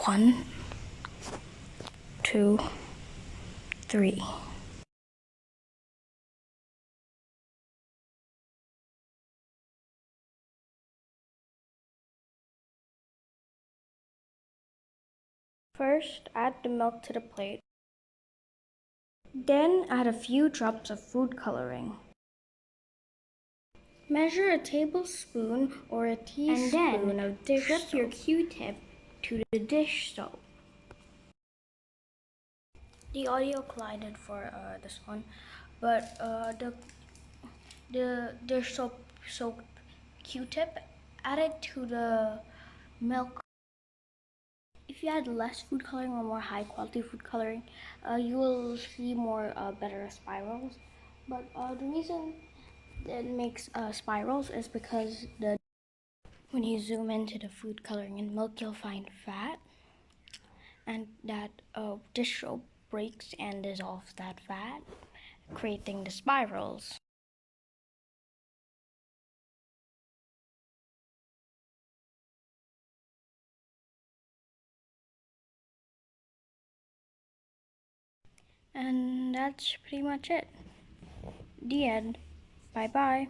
1, 2, 3. First, add the milk to the plate. Then add a few drops of food coloring. Measure a tablespoon or a teaspoon of dish soap. Dip your Q-tip to the dish soap. The audio collided for this one, but the dish soap Q-tip added to the milk. If you add less food coloring or more high quality food coloring, you will see more better spirals. But the reason it makes spirals is because when you zoom into the food coloring in milk, you'll find fat, and that dish soap breaks and dissolves that fat, creating the spirals. And that's pretty much it. The end. Bye-bye.